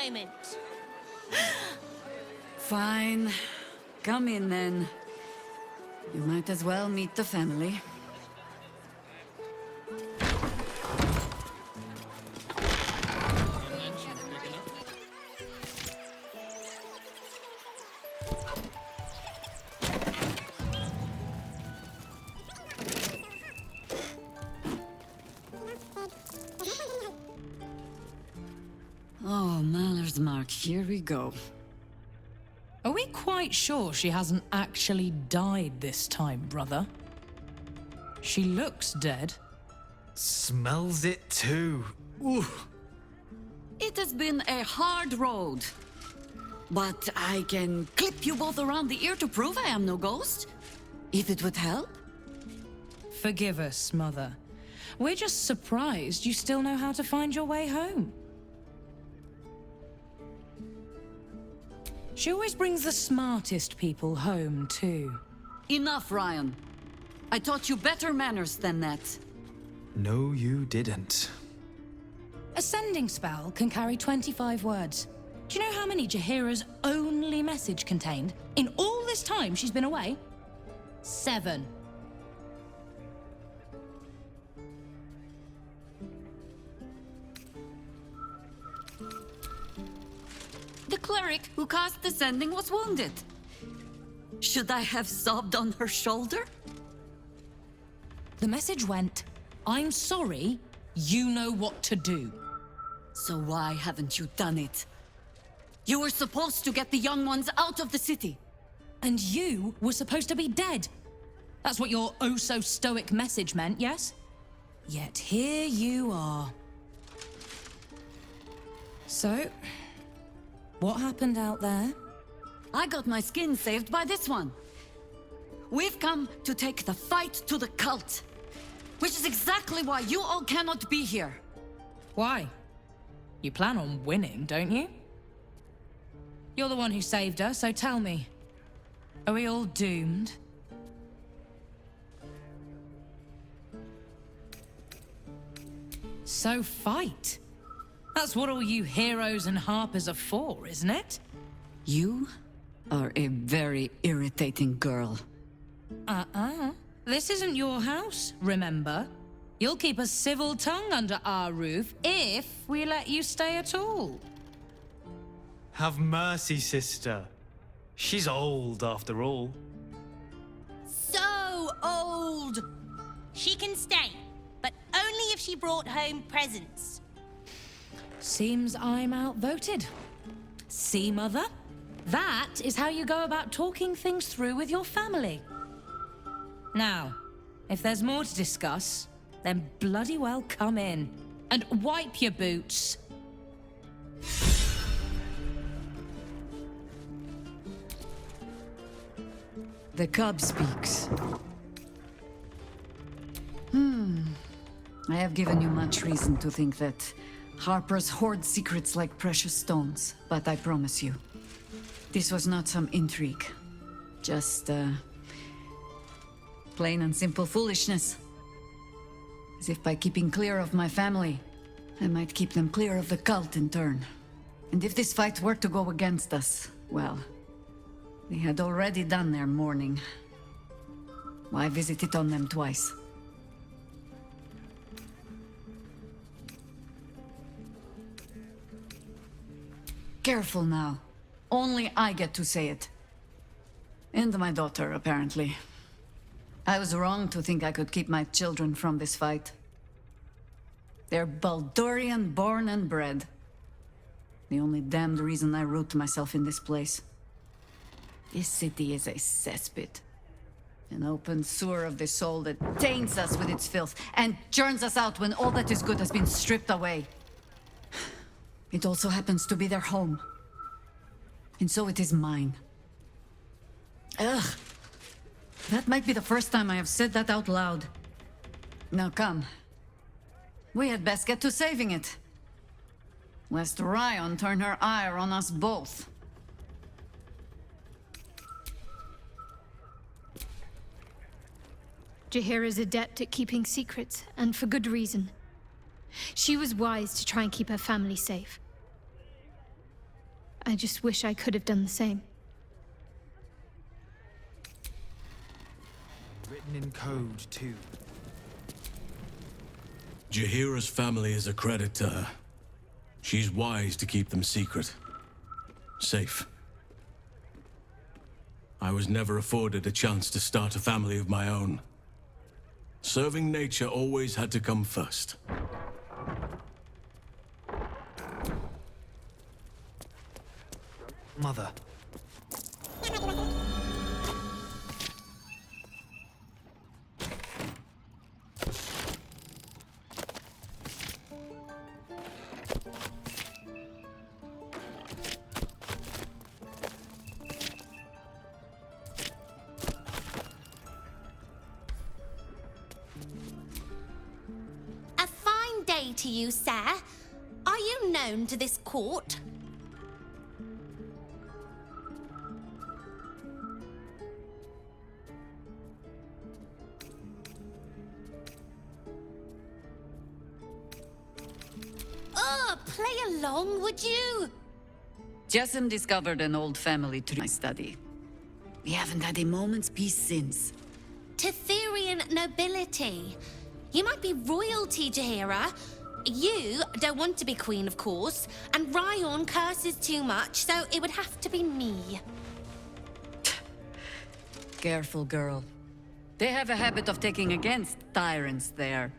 moment. Fine. Come in then. You might as well meet the family. Oh, Maller's Mark, here we go. Are we quite sure she hasn't actually died this time, brother? She looks dead. Smells it too. Ooh. It has been a hard road. But I can clip you both around the ear to prove I am no ghost. If it would help. Forgive us, Mother. We're just surprised you still know how to find your way home. She always brings the smartest people home, too. Enough, Ryan. I taught you better manners than that. No, you didn't. A sending spell can carry 25 words. Do you know how many Jaheira's only message contained? In all this time she's been away? 7. The cleric who cast the sending was wounded. Should I have sobbed on her shoulder? The message went, "I'm sorry, you know what to do." So why haven't you done it? You were supposed to get the young ones out of the city. And you were supposed to be dead. That's what your oh-so-stoic message meant, yes? Yet here you are. So, what happened out there? I got my skin saved by this one. We've come to take the fight to the cult. Which is exactly why you all cannot be here. Why? You plan on winning, don't you? You're the one who saved her, so tell me. Are we all doomed? So fight. That's what all you heroes and harpers are for, isn't it? You are a very irritating girl. This isn't your house, remember? You'll keep a civil tongue under our roof if we let you stay at all. Have mercy, sister. She's old, after all. So old! She can stay, but only if she brought home presents. Seems I'm outvoted. See, Mother? That is how you go about talking things through with your family. Now, if there's more to discuss, then bloody well come in. And wipe your boots. The cub speaks. I have given you much reason to think that Harpers hoard secrets like precious stones, but I promise you, this was not some intrigue. Just, plain and simple foolishness. As if by keeping clear of my family, I might keep them clear of the cult in turn. And if this fight were to go against us, well, they had already done their mourning. Why visit it on them twice? Careful now. Only I get to say it. And my daughter, apparently. I was wrong to think I could keep my children from this fight. They're Baldurian born and bred. The only damned reason I root myself in this place. This city is a cesspit. An open sewer of the soul that taints us with its filth and churns us out when all that is good has been stripped away. It also happens to be their home. And so it is mine. Ugh. That might be the first time I have said that out loud. Now come. We had best get to saving it. Lest Ryan turn her ire on us both. Jaheira is adept at keeping secrets, and for good reason. She was wise to try and keep her family safe. I just wish I could have done the same. Written in code, too. Jahira's family is a credit to her. She's wise to keep them secret. Safe. I was never afforded a chance to start a family of my own. Serving nature always had to come first. Mother. A fine day to you, sir. Are you known to this court? Oh, play along, would you? Jessim discovered an old family tree in my study. We haven't had a moment's peace since. Tetherian nobility. You might be royalty, Jahira. You don't want to be queen, of course, and Ryon curses too much, so it would have to be me. Careful, girl. They have a habit of taking against tyrants there.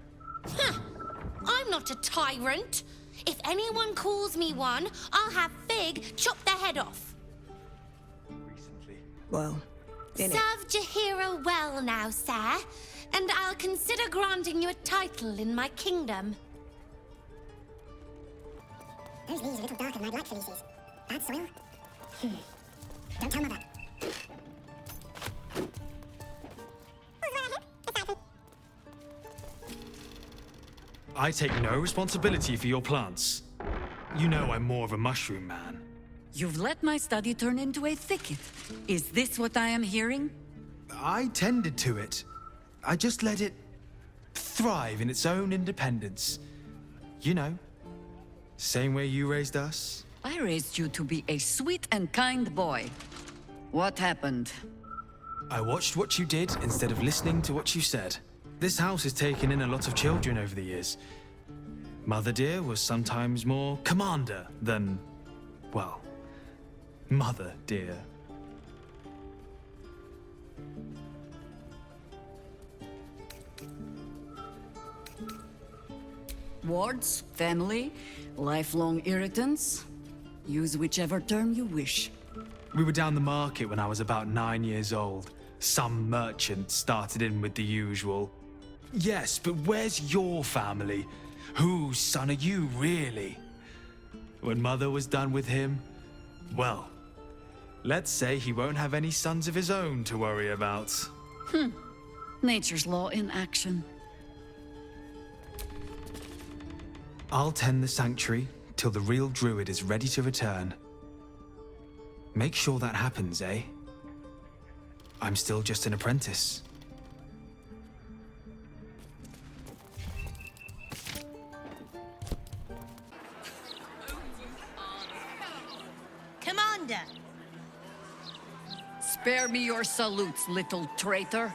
I'm not a tyrant. If anyone calls me one, I'll have Fig chop their head off. Well, Serve Jahira well now, sir, and I'll consider granting you a title in my kingdom. Those leaves are a little darker than I'd like for leases. Bad soil? Don't tell Mother. I take no responsibility for your plants. You know I'm more of a mushroom man. You've let my study turn into a thicket. Is this what I am hearing? I tended to it. I just let it thrive in its own independence. You know, same way you raised us. I raised you to be a sweet and kind boy. What happened? I watched what you did instead of listening to what you said. This house has taken in a lot of children over the years. Mother dear was sometimes more commander than, well, mother dear. Wards, family, lifelong irritants? Use whichever term you wish. We were down the market when I was about 9 years old. Some merchant started in with the usual. Yes, but where's your family? Whose son are you, really? When Mother was done with him, well, let's say he won't have any sons of his own to worry about. Nature's law in action. I'll tend the sanctuary till the real druid is ready to return. Make sure that happens, eh? I'm still just an apprentice. Commander! Spare me your salutes, little traitor.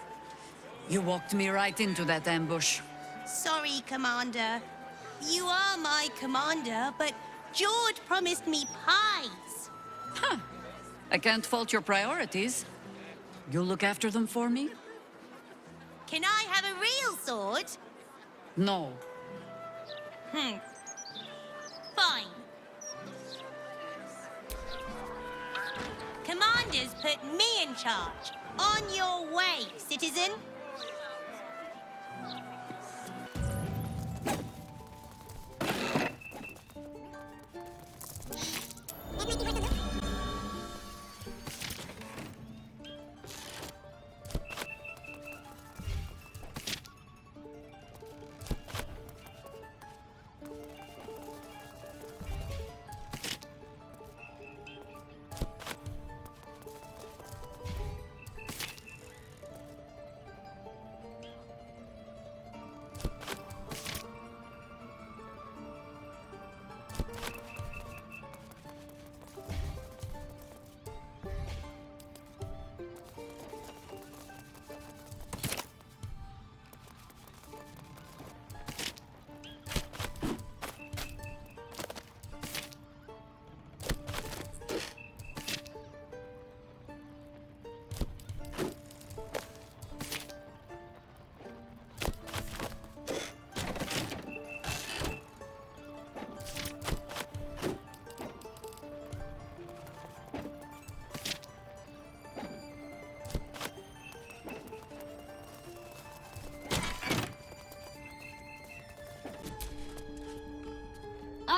You walked me right into that ambush. Sorry, Commander. You are my commander, but George promised me pies. I can't fault your priorities. You'll look after them for me? Can I have a real sword? No. Fine. Commanders put me in charge. On your way, citizen.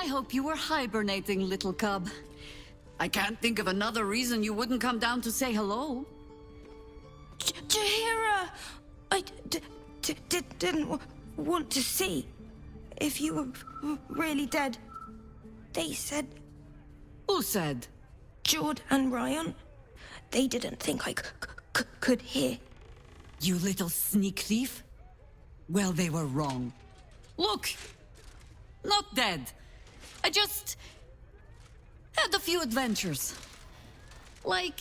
hope you were hibernating, little cub. I can't think of another reason you wouldn't come down to say hello. Jahira! I didn't want to see if you were really dead. They said... Who said? Jord and Ryan. They didn't think I could hear. You little sneak thief? Well, they were wrong. Look! Not dead. I just... had a few adventures. Like,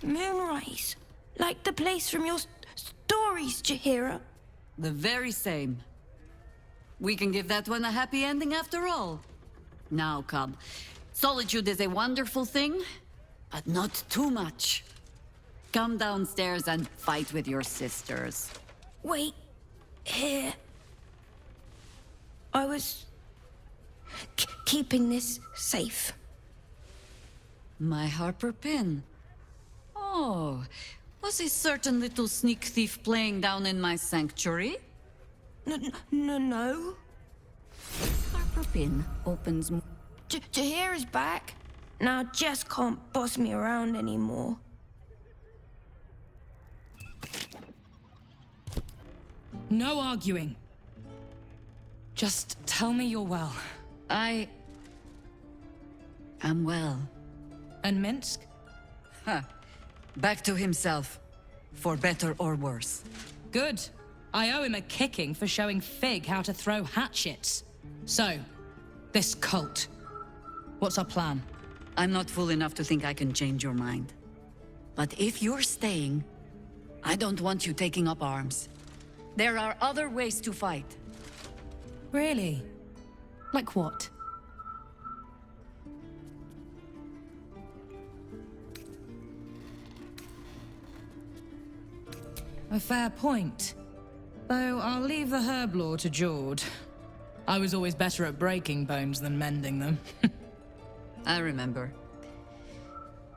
Moonrise. Like the place from your stories, Jahira. the very same. We can give that one a happy ending after all. Now, cub. Solitude is a wonderful thing, but not too much. Come downstairs and fight with your sisters. Wait. Here. I was... keeping this safe. My Harper pin. Oh, was a certain little sneak thief playing down in my sanctuary? No. Harper pin opens... Jahira's back. Now Jess can't boss me around anymore. No arguing. Just tell me you're well. I... am well. And Minsk? Back to himself. For better or worse. Good. I owe him a kicking for showing Fig how to throw hatchets. So, this cult. What's our plan? I'm not fool enough to think I can change your mind. But if you're staying, I don't want you taking up arms. There are other ways to fight. Really? Like what? A fair point. Though I'll leave the herb lore to Jord. I was always better at breaking bones than mending them. I remember.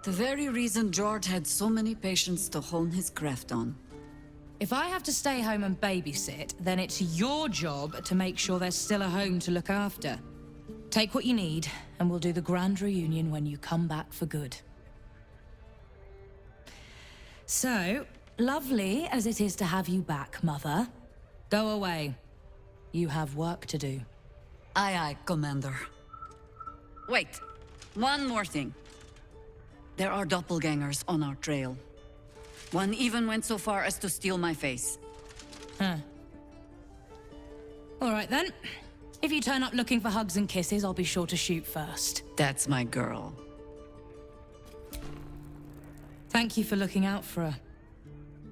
The very reason George had so many patients to hone his craft on. If I have to stay home and babysit, then it's your job to make sure there's still a home to look after. Take what you need, and we'll do the grand reunion when you come back for good. So, lovely as it is to have you back, Mother. Go away. You have work to do. Aye, Commander. Wait, one more thing. There are doppelgangers on our trail. One even went so far as to steal my face. Huh. All right then. If you turn up looking for hugs and kisses, I'll be sure to shoot first. That's my girl. Thank you for looking out for her.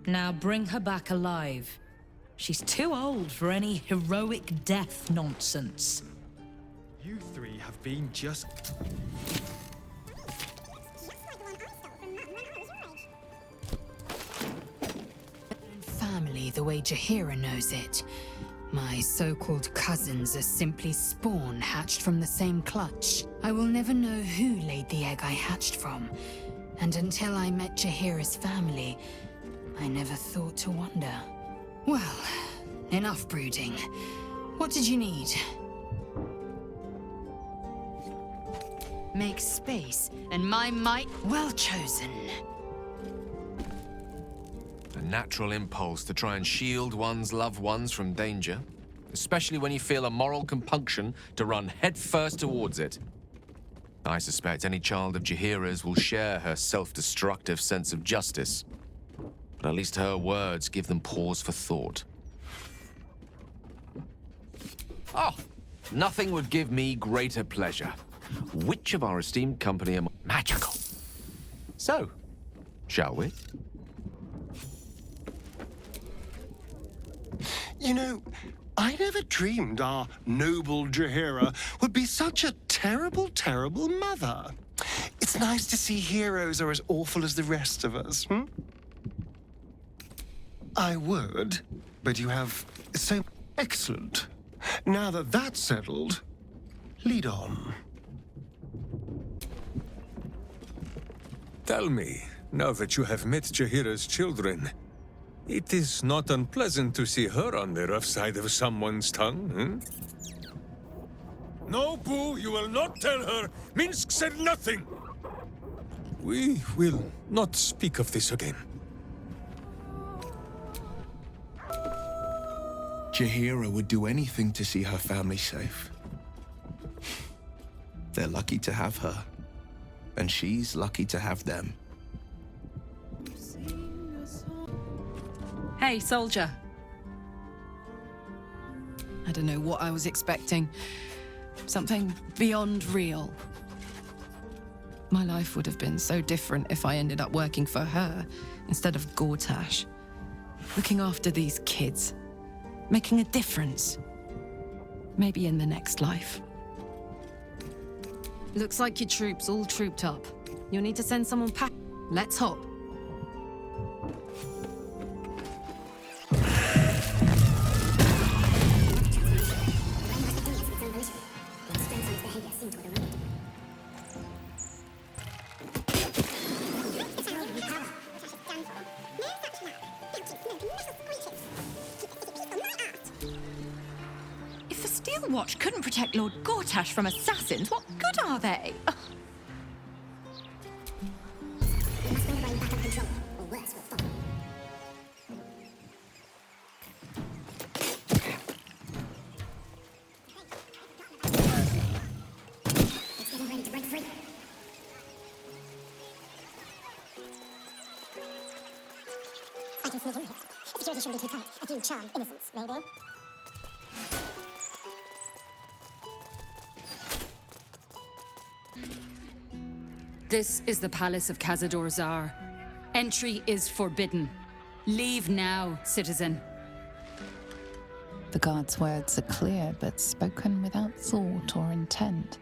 Now bring her back alive. She's too old for any heroic death nonsense. You three have been just... Family the way Jahira knows it. My so-called cousins are simply spawn hatched from the same clutch. I will never know who laid the egg I hatched from. And until I met Jahira's family, I never thought to wonder. Well, enough brooding. What did you need? Make space, and my might well chosen. A natural impulse to try and shield one's loved ones from danger, especially when you feel a moral compunction to run headfirst towards it. I suspect any child of Jahira's will share her self-destructive sense of justice, but at least her words give them pause for thought. Oh, nothing would give me greater pleasure. Which of our esteemed company are magical? So, shall we? You know, I never dreamed our noble Jahira would be such a terrible, terrible mother. It's nice to see heroes are as awful as the rest of us, hmm? I would, but you have so... Excellent. Now that that's settled, lead on. Tell me, now that you have met Jaheira's children, it is not unpleasant to see her on the rough side of someone's tongue, No, Boo, you will not tell her. Minsk said nothing. We will not speak of this again. Jaheira would do anything to see her family safe. They're lucky to have her, and she's lucky to have them. Hey, soldier. I don't know what I was expecting. Something beyond real. My life would have been so different if I ended up working for her instead of Gortash. Looking after these kids. Making a difference. Maybe in the next life. Looks like your troops all trooped up. You'll need to send someone pack. Let's hop. If the Steel Watch couldn't protect Lord Gortash from assassins, what good are they? Ugh. I can sneak in here. Security shouldn't be too tight. A few charmed innocents, maybe. This is the Palace of Cazador Zar. Entry is forbidden. Leave now, citizen. The guard's words are clear, but spoken without thought or intent.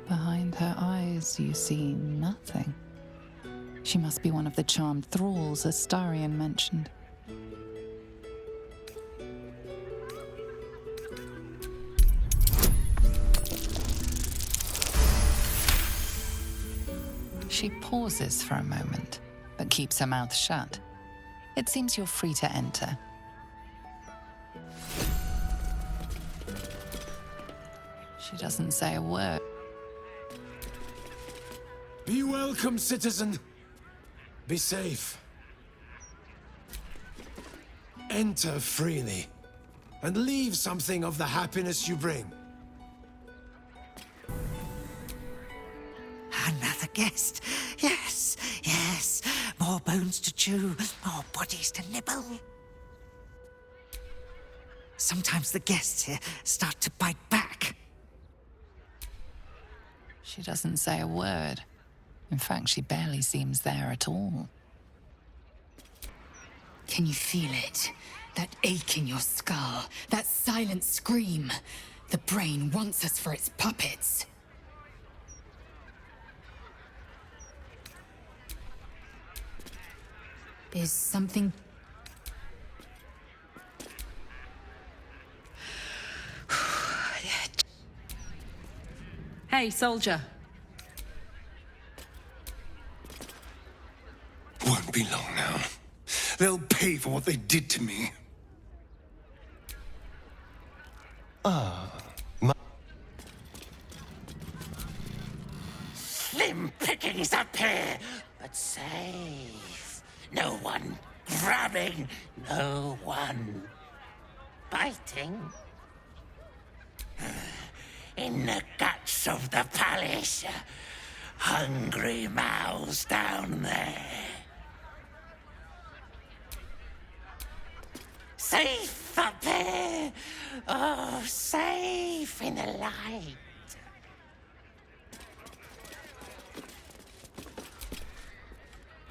Behind her eyes, you see nothing. She must be one of the charmed thralls Astarion mentioned. She pauses for a moment, but keeps her mouth shut. It seems you're free to enter. She doesn't say a word. Be welcome, citizen. Be safe. Enter freely, and leave something of the happiness you bring. Another guest. Yes, yes. More bones to chew, more bodies to nibble. Sometimes the guests here start to bite back. She doesn't say a word. In fact, she barely seems there at all. Can you feel it? That ache in your skull, that silent scream. The brain wants us for its puppets. Is something... Hey, soldier. Won't be long now. They'll pay for what they did to me. Slim pickings up here, but safe. No one grabbing, no one biting. In the guts of the palace, hungry mouths down there. Safe up here, oh, safe in the light.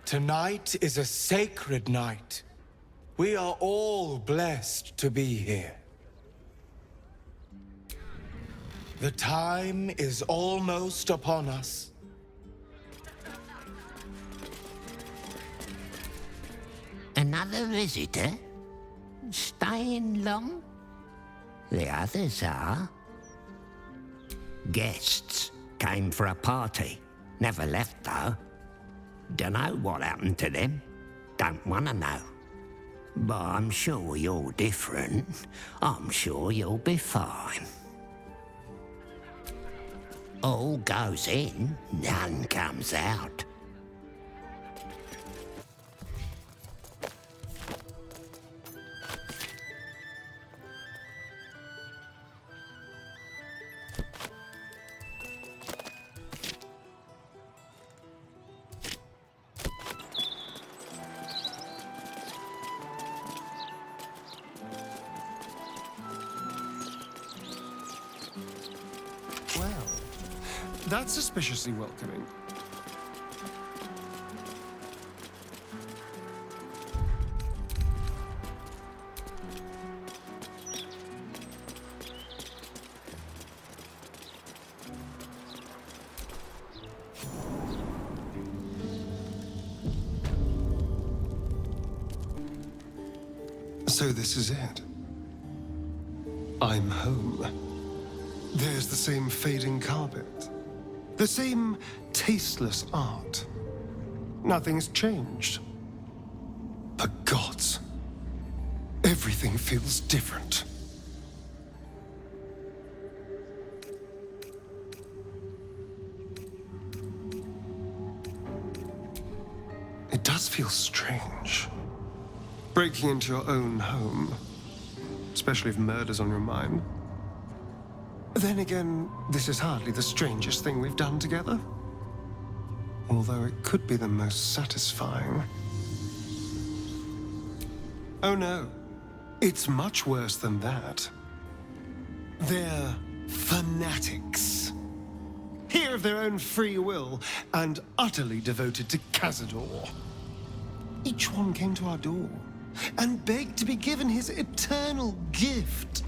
Tonight is a sacred night. We are all blessed to be here. The time is almost upon us. Another visitor? Staying long? The others are. Guests came for a party. Never left, though. Dunno what happened to them. Don't want to know. But I'm sure you're different. I'm sure you'll be fine. All goes in, none comes out. Well, that's suspiciously welcoming. So this is it. I'm home. There's the same fading carpet. The same tasteless art. Nothing's changed. But gods, everything feels different. It does feel strange. Breaking into your own home, especially if murder's on your mind. Then again, this is hardly the strangest thing we've done together. Although it could be the most satisfying. Oh no, it's much worse than that. They're fanatics. Here of their own free will and utterly devoted to Cazador. Each one came to our door and begged to be given his eternal gift.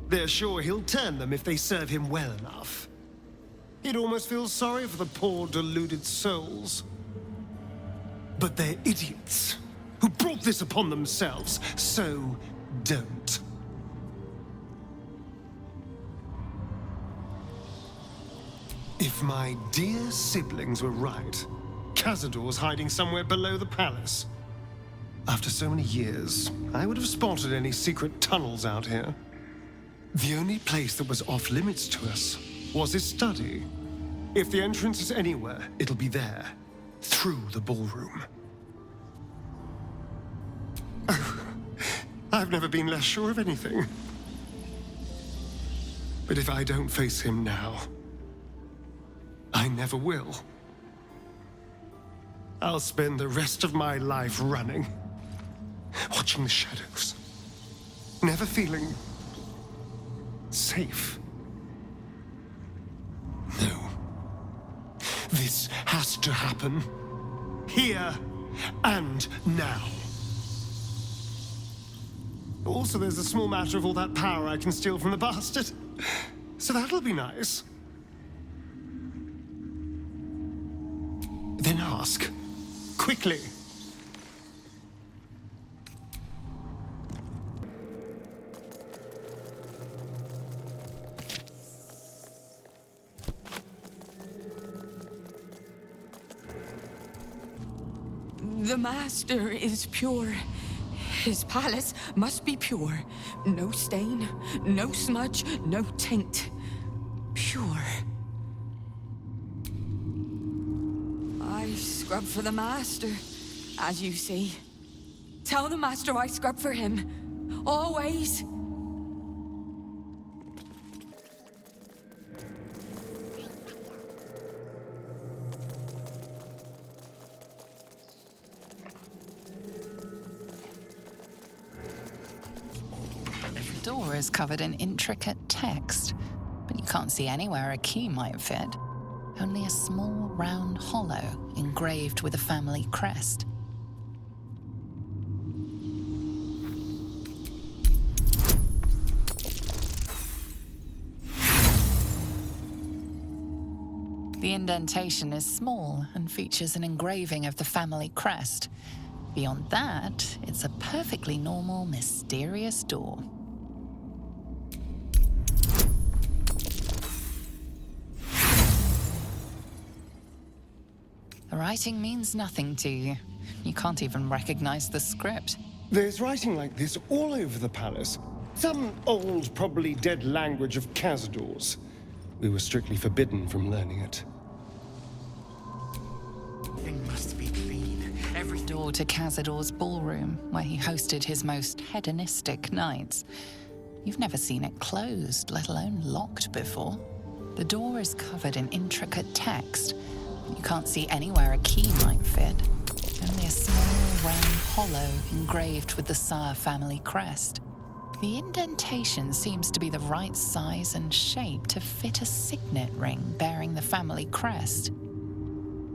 They're sure he'll turn them if they serve him well enough. He'd almost feel sorry for the poor, deluded souls. But they're idiots who brought this upon themselves, so don't. If my dear siblings were right, Cazador's hiding somewhere below the palace. After so many years, I would have spotted any secret tunnels out here. The only place that was off limits to us was his study. If the entrance is anywhere, it'll be there, through the ballroom. I've never been less sure of anything. But if I don't face him now, I never will. I'll spend the rest of my life running, watching the shadows, never feeling safe. No. This has to happen. Here and now. Also, there's a small matter of all that power I can steal from the bastard. So that'll be nice. Then ask. Quickly. The Master is pure. His palace must be pure. No stain, no smudge, no taint. Pure. I scrub for the Master, as you see. Tell the Master I scrub for him. Always. The door is covered in intricate text, but you can't see anywhere a key might fit. Only a small round hollow engraved with a family crest. The indentation is small and features an engraving of the family crest. Beyond that, it's a perfectly normal, mysterious door. Writing means nothing to you. You can't even recognize the script. There's writing like this all over the palace. Some old, probably dead language of Cazador's. We were strictly forbidden from learning it. Everything must be clean. Every door to Cazador's ballroom, where he hosted his most hedonistic nights. You've never seen it closed, let alone locked before. The door is covered in intricate text. You can't see anywhere a key might fit. Only a small round hollow engraved with the Sire family crest. The indentation seems to be the right size and shape to fit a signet ring bearing the family crest.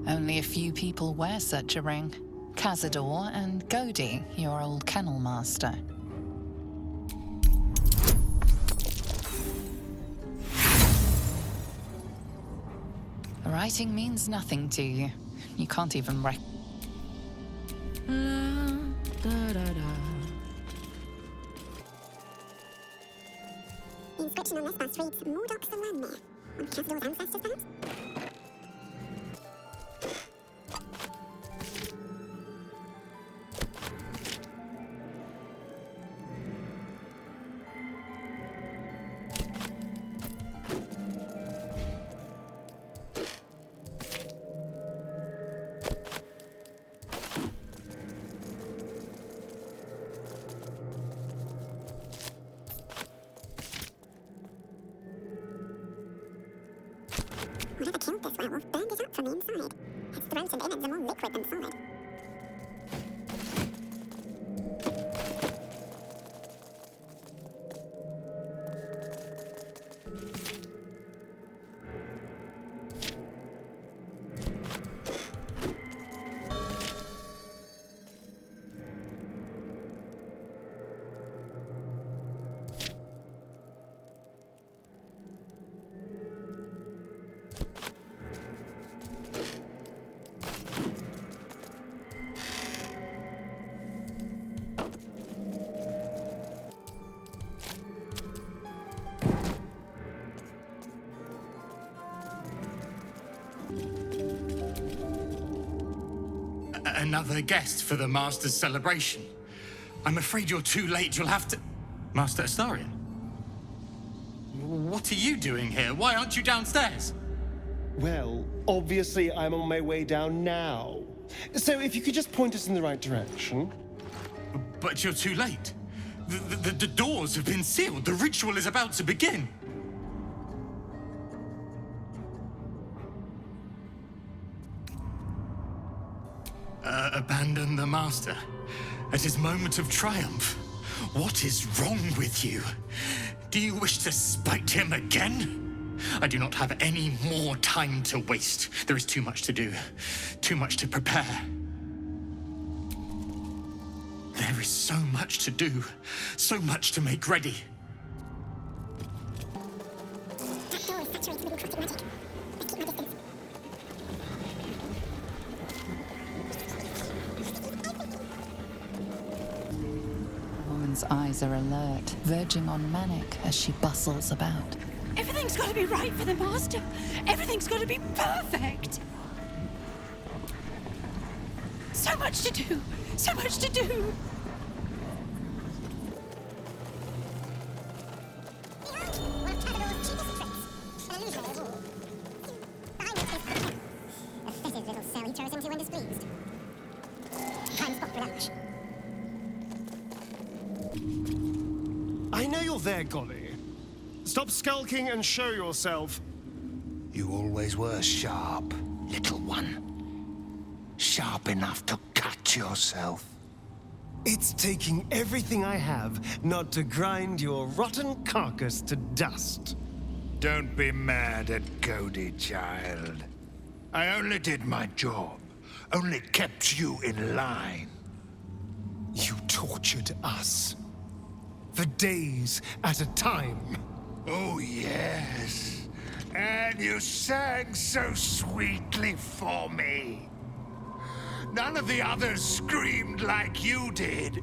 Only a few people wear such a ring. Cazador and Godi, your old kennel master. Writing means nothing to you. You can't even The inscription on this bust reads, Mordok Salamir, on Cazador's ancestors' lands. Whatever killed this werewolf burned it up from the inside. Its throat and innards are more liquid than solid. Another guest for the Master's celebration. I'm afraid you're too late. You'll have to... Master Astarion? What are you doing here? Why aren't you downstairs? Well, obviously I'm on my way down now. So if you could just point us in the right direction. But you're too late. The doors have been sealed. The ritual is about to begin. Abandon the Master at his moment of triumph. What is wrong with you? Do you wish to spite him again? I do not have any more time to waste. There is too much to do, too much to prepare. There is so much to do, so much to make ready. That door is saturated with necrotic magic. Let's keep my distance. The woman's eyes are alert, verging on manic as she bustles about. Everything's got to be right for the Master. Everything's got to be perfect. So much to do. So much to do. I know you're there, Golly. Stop skulking and show yourself. You always were sharp, little one. Sharp enough to cut yourself. It's taking everything I have not to grind your rotten carcass to dust. Don't be mad at Godi, child. I only did my job. Only kept you in line. You tortured us. For days at a time. Oh, yes. And you sang so sweetly for me. None of the others screamed like you did.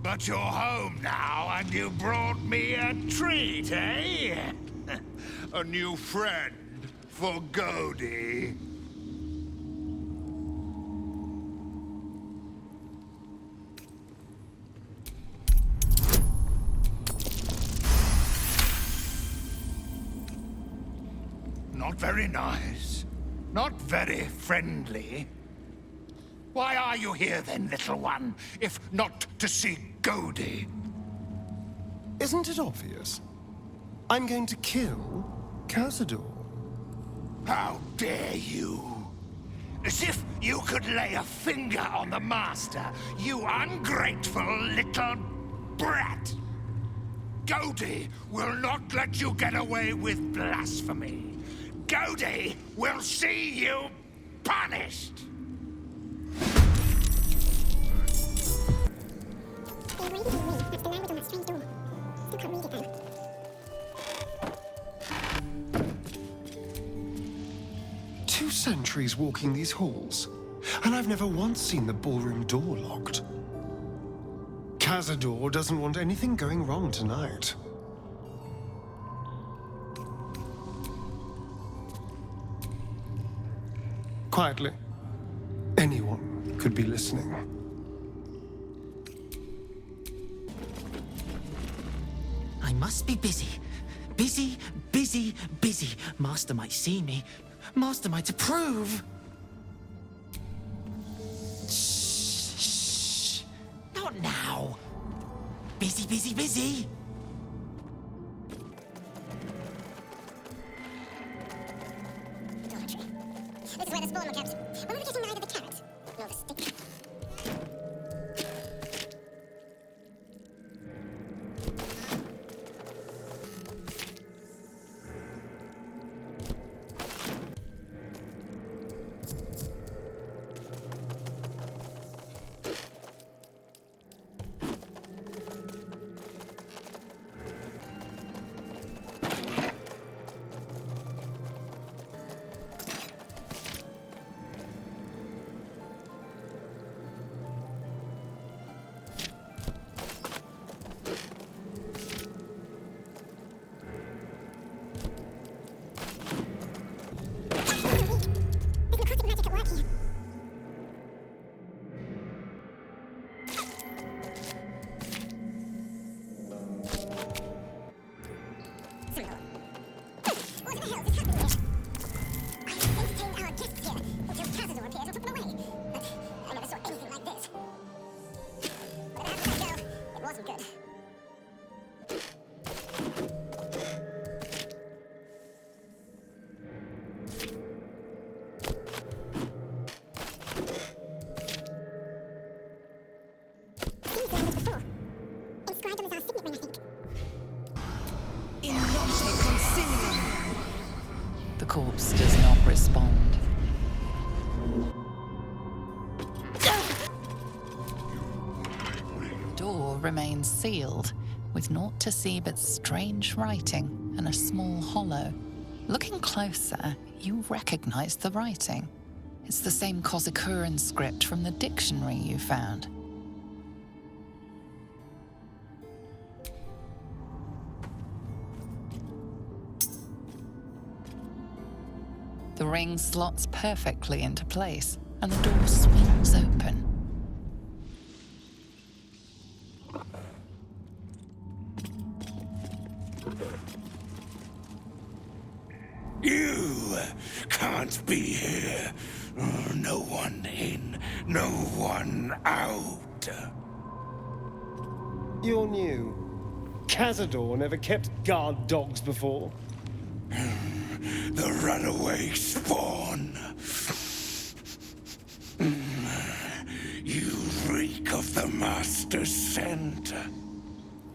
But you're home now, and you brought me a treat, eh? A new friend for Godi. Not very nice. Not very friendly. Why are you here then, little one, if not to see Godi? Isn't it obvious? I'm going to kill Cazador. How dare you? As if you could lay a finger on the Master, you ungrateful little brat! Godi will not let you get away with blasphemy. Godi will see you punished! Two centuries walking these halls, and I've never once seen the ballroom door locked. Cazador doesn't want anything going wrong tonight. Quietly. Anyone could be listening. I must be busy. Busy, busy, busy. Master might see me. Master might approve. Shh, shh. Not now. Busy, busy, busy. This is where the spawn were kept. When we were getting neither the carrot nor the stick. The corpse does not respond. Door remains sealed, with naught to see but strange writing and a small hollow. Looking closer, you recognize the writing. It's the same Kozakuran script from the dictionary you found. The ring slots perfectly into place, and the door swings open. You can't be here. No one in, no one out. You're new. Cazador never kept guard dogs before. The runaway spawn. You reek of the Master's scent.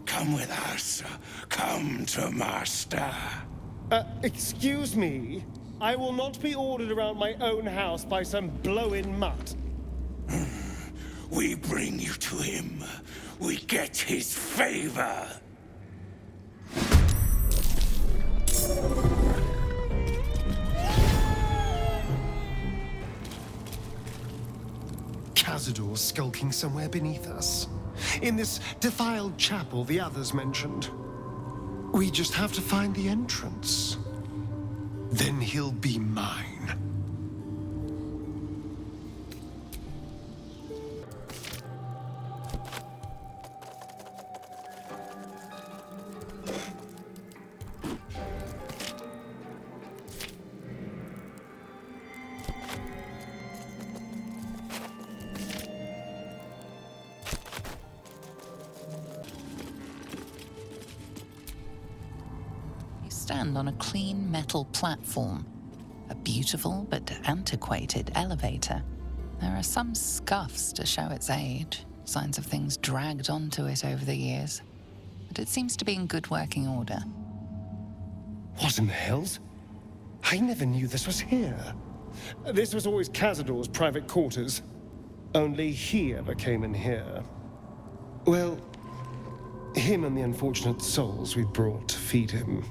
Come with us. Come to Master. Excuse me? I will not be ordered around my own house by some blow-in mutt. We bring you to him. We get his favor. Cazador skulking somewhere beneath us. In this defiled chapel the others mentioned. We just have to find the entrance. Then he'll be mine. stand on a clean metal platform. A beautiful but antiquated elevator. There are some scuffs to show its age, signs of things dragged onto it over the years. But it seems to be in good working order. What in the hells? I never knew this was here. This was always Cazador's private quarters. Only he ever came in here. Well, him and the unfortunate souls we brought to feed him.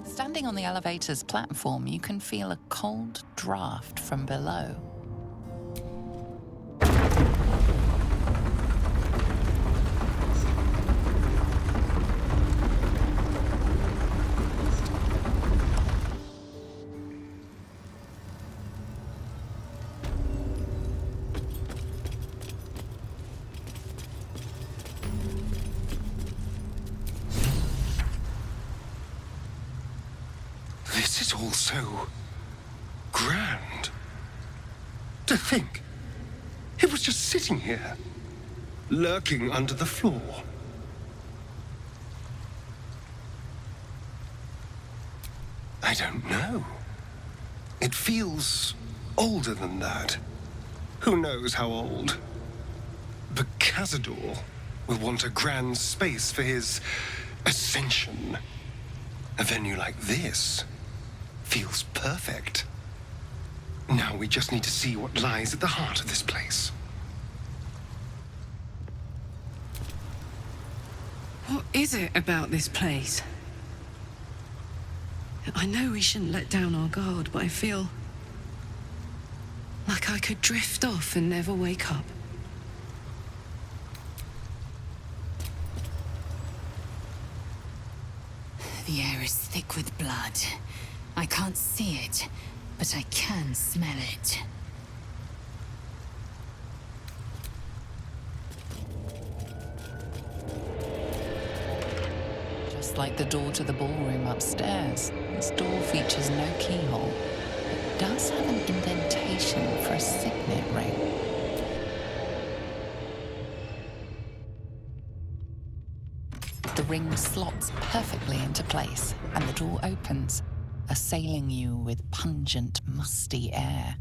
Standing on the elevator's platform, you can feel a cold draft from below. This is all so grand. To think, it was just sitting here, lurking under the floor. I don't know. It feels older than that. Who knows how old? But Cazador will want a grand space for his ascension. A venue like this feels perfect. Now we just need to see what lies at the heart of this place. What is it about this place? I know we shouldn't let down our guard, but I feel like I could drift off and never wake up. The air is thick with blood. I can't see it, but I can smell it. Just like the door to the ballroom upstairs, this door features no keyhole, but does have an indentation for a signet ring. The ring slots perfectly into place, and the door opens, assailing you with pungent, musty air.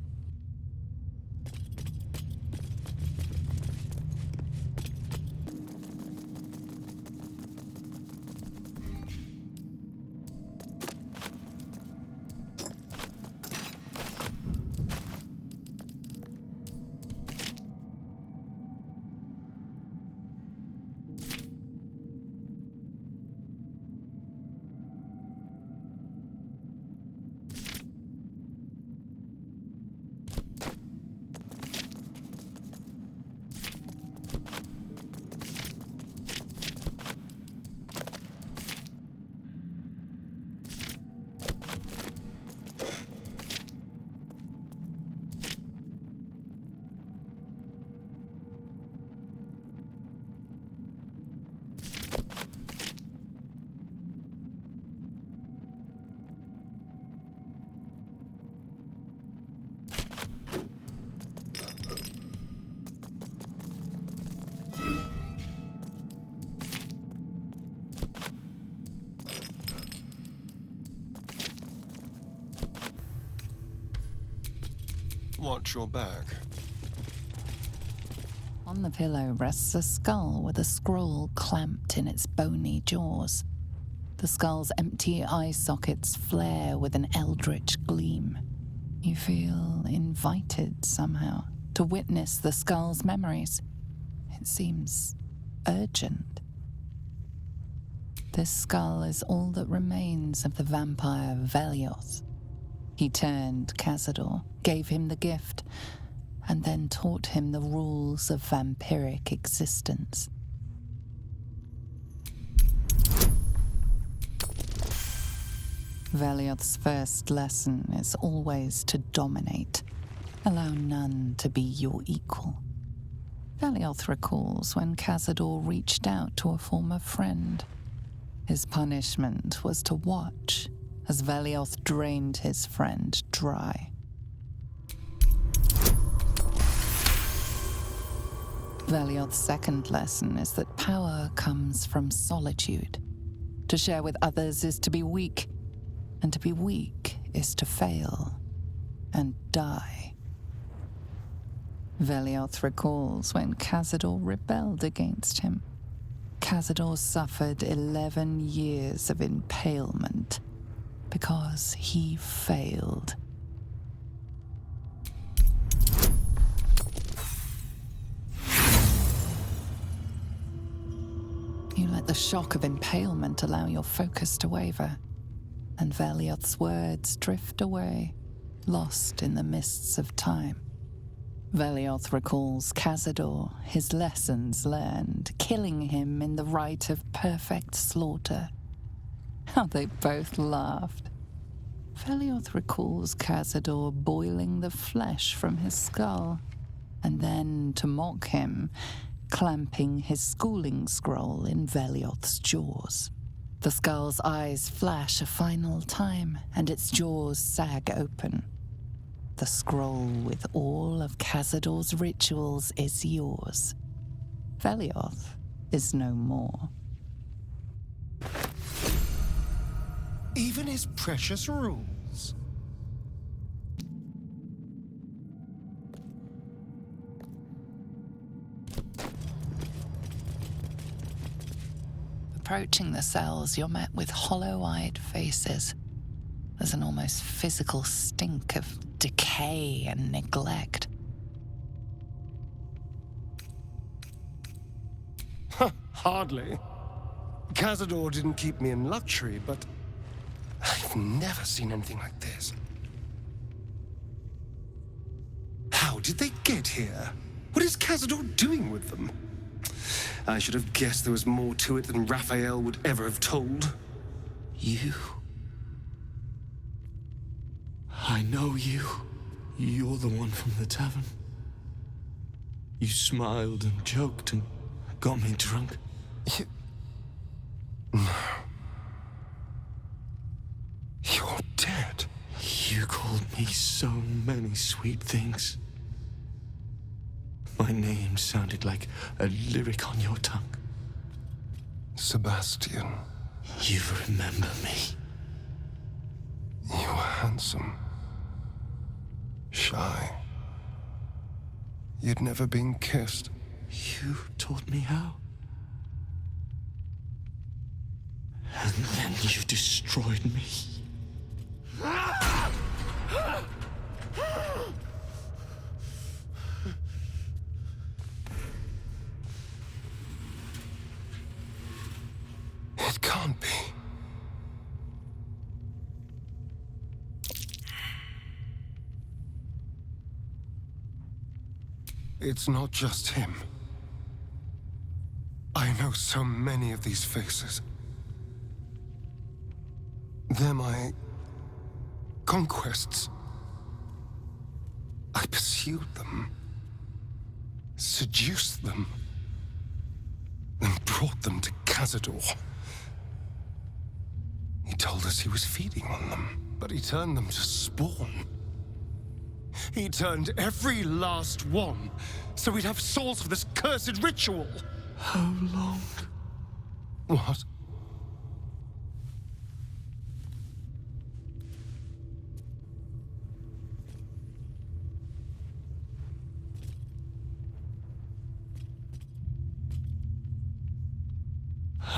Watch your back. On the pillow rests a skull with a scroll clamped in its bony jaws. The skull's empty eye sockets flare with an eldritch gleam. You feel invited somehow to witness the skull's memories. It seems urgent. This skull is all that remains of the vampire Velioth. He turned Cazador, gave him the gift, and then taught him the rules of vampiric existence. Velioth's first lesson is always to dominate. Allow none to be your equal. Velioth recalls when Cazador reached out to a former friend. His punishment was to watch as Velioth drained his friend dry. Velioth's second lesson is that power comes from solitude. To share with others is to be weak, and to be weak is to fail and die. Velioth recalls when Cazador rebelled against him. Cazador suffered 11 years of impalement because he failed. You let the shock of impalement allow your focus to waver, and Velioth's words drift away, lost in the mists of time. Velioth recalls Cazador, his lessons learned, killing him in the rite of perfect slaughter. How they both laughed. Velioth recalls Cazador boiling the flesh from his skull, and then, to mock him, clamping his schooling scroll in Velioth's jaws. The skull's eyes flash a final time, and its jaws sag open. The scroll with all of Cazador's rituals is yours. Velioth is no more. Even his precious rules. Approaching the cells, you're met with hollow-eyed faces. There's an almost physical stink of decay and neglect. Hardly. Cazador didn't keep me in luxury, but I've never seen anything like this. How did they get here? What is Cazador doing with them? I should have guessed there was more to it than Raphael would ever have told. You? I know you. You're the one from the tavern. You smiled and joked and got me drunk. No. You're dead. You called me so many sweet things. My name sounded like a lyric on your tongue. Sebastian. You remember me. You were handsome. Shy. You'd never been kissed. You taught me how. And then you destroyed me. It can't be. It's not just him. I know so many of these faces. They're my conquests. I pursued them, seduced them, then brought them to Cazador. He told us he was feeding on them, but he turned them to spawn. He turned every last one, so we'd have souls for this cursed ritual. How long? What?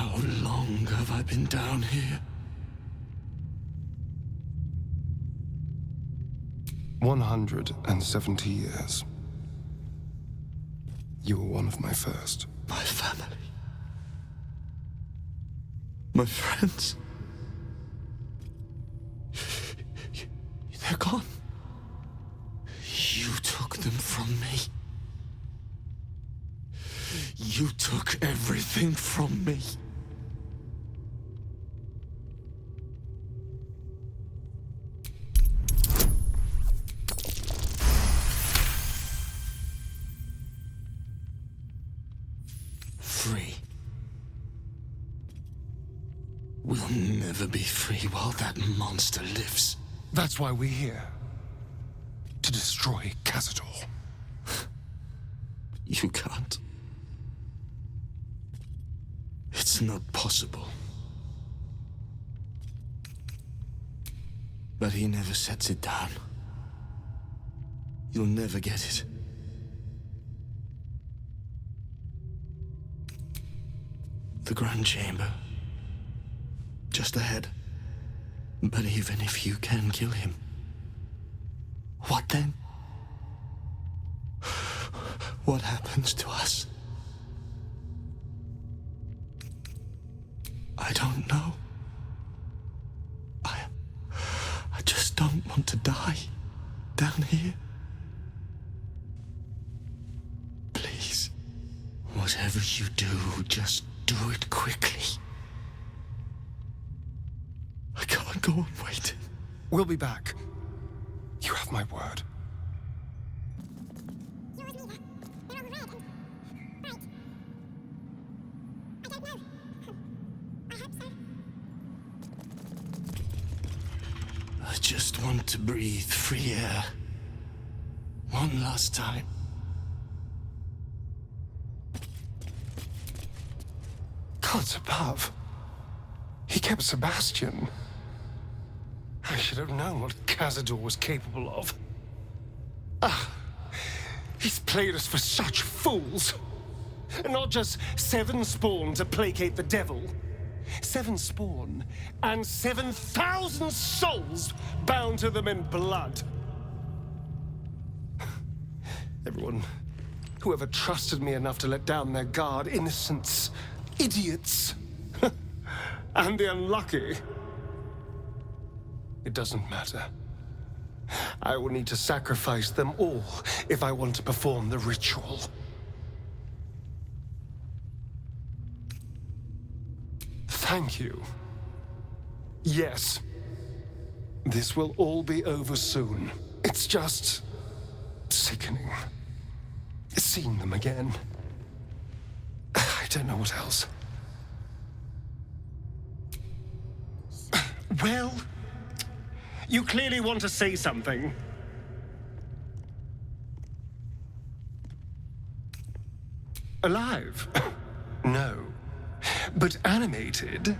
How long have I been down here? 170 years. You were one of my first. My family. My friends. They're gone. You took them from me. You took everything from me. Free. We'll never be free while that monster lives. That's why we're here. To destroy Cazador. You can't. It's not possible. But he never sets it down. You'll never get it. The Grand Chamber. Just ahead. But even if you can kill him, what then? What happens to us? I don't know. I just don't want to die down here. Please, whatever you do, just do it quickly. I can't go on waiting. We'll be back. You have my word. I just want to breathe free air. One last time. Gods above. He kept Sebastian. I should have known what Cazador was capable of. He's played us for such fools. And not just 7 spawn to placate the devil. 7 spawn and 7,000 souls bound to them in blood. Everyone, whoever trusted me enough to let down their guard, innocents, idiots, and the unlucky. It doesn't matter. I will need to sacrifice them all if I want to perform the ritual. Thank you. Yes. This will all be over soon. It's just sickening. Seeing them again. I don't know what else. Well, you clearly want to say something. Alive? No. But animated?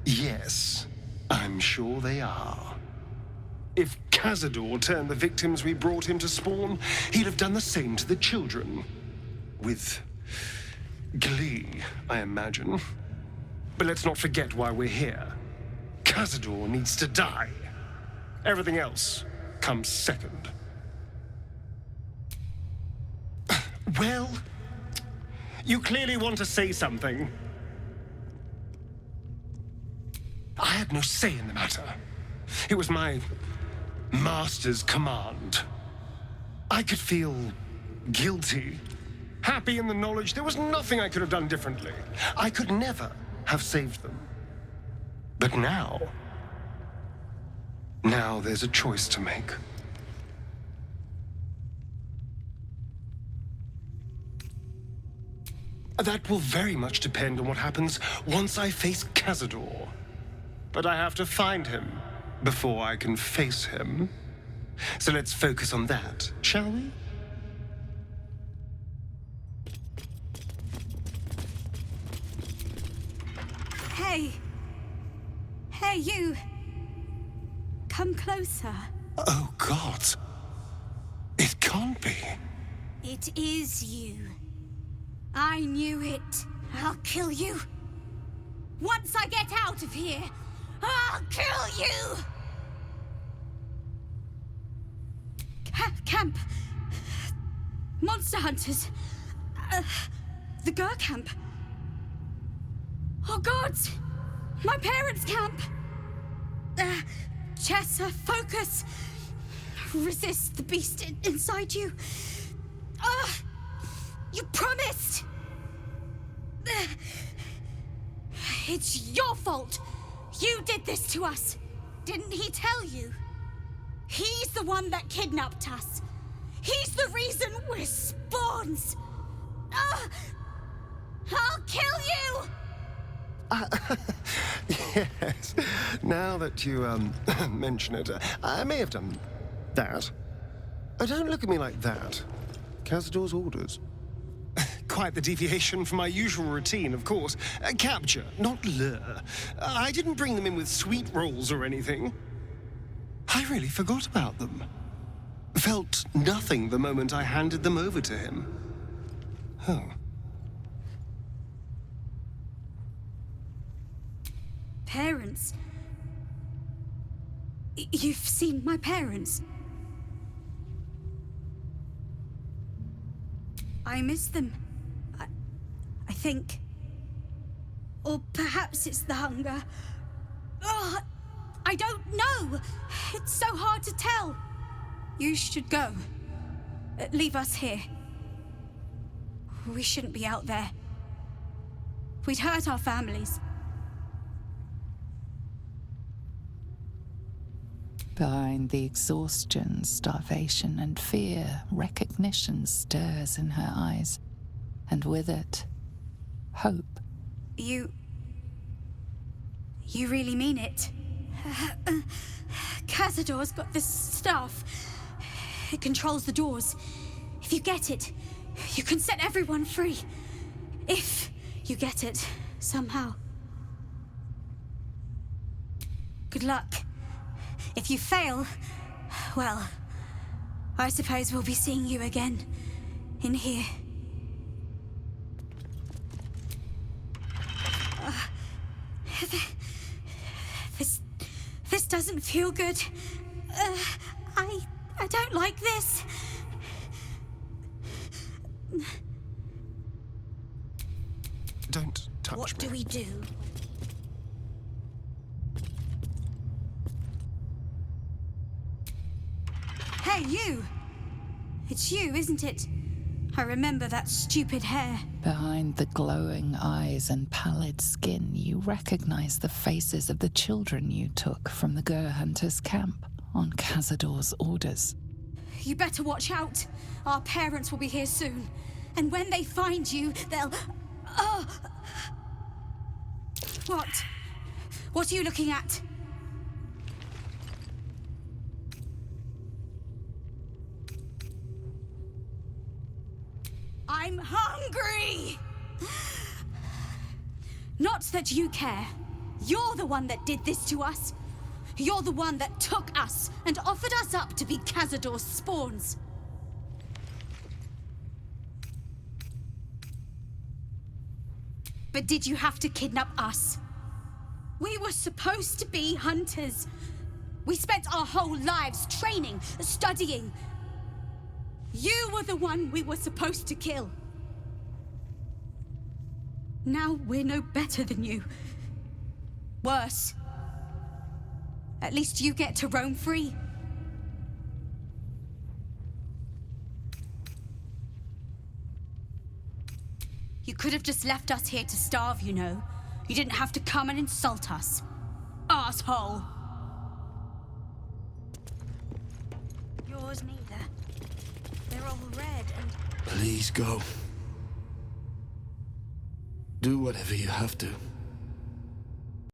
Yes. I'm sure they are. If Cazador turned the victims we brought him to spawn, he'd have done the same to the children. With glee, I imagine. But let's not forget why we're here. Cazador needs to die. Everything else comes second. Well, you clearly want to say something. I had no say in the matter. It was my master's command. I could feel guilty, happy in the knowledge there was nothing I could have done differently. I could never have saved them. But now there's a choice to make. That will very much depend on what happens once I face Cazador. But I have to find him before I can face him. So let's focus on that, shall we? Hey! Hey, you! Come closer. Oh, God. It can't be. It is you. I knew it. I'll kill you. Once I get out of here, I'll kill you! Camp. Monster hunters. The Gur camp. Oh gods! My parents' camp! Chessa, focus! Resist the beast inside you. You promised! It's your fault! You did this to us! Didn't he tell you? He's the one that kidnapped us! He's the reason we're spawns! I'll kill you! Yes. Now that you, mention it, I may have done that. Don't look at me like that. Cazador's orders. Quite the deviation from my usual routine, of course. Capture, not lure. I didn't bring them in with sweet rolls or anything. I really forgot about them. Felt nothing the moment I handed them over to him. Oh. Parents? You've seen my parents? I miss them. I think. Or perhaps it's the hunger. Oh, I don't know. It's so hard to tell. You should go. Leave us here. We shouldn't be out there. We'd hurt our families. Behind the exhaustion, starvation, and fear, recognition stirs in her eyes, and with it, hope. You really mean it? Cazador's got this stuff. It controls the doors. If you get it, you can set everyone free. If you get it, somehow. Good luck. If you fail, well, I suppose we'll be seeing you again in here. This doesn't feel good. I don't like this. Don't touch me. What do we do? Hey, you! It's you, isn't it? I remember that stupid hair. Behind the glowing eyes and pallid skin, you recognize the faces of the children you took from the Gur Hunters' camp on Cazador's orders. You better watch out. Our parents will be here soon. And when they find you, they'll... Oh! What? What are you looking at? I'm hungry! Not that you care. You're the one that did this to us. You're the one that took us and offered us up to be Cazador's spawns. But did you have to kidnap us? We were supposed to be hunters. We spent our whole lives training, studying. You were the one we were supposed to kill. Now we're no better than you. Worse. At least you get to roam free. You could have just left us here to starve, you know. You didn't have to come and insult us. Asshole! Yours neither. They're all red and... Please go. Do whatever you have to.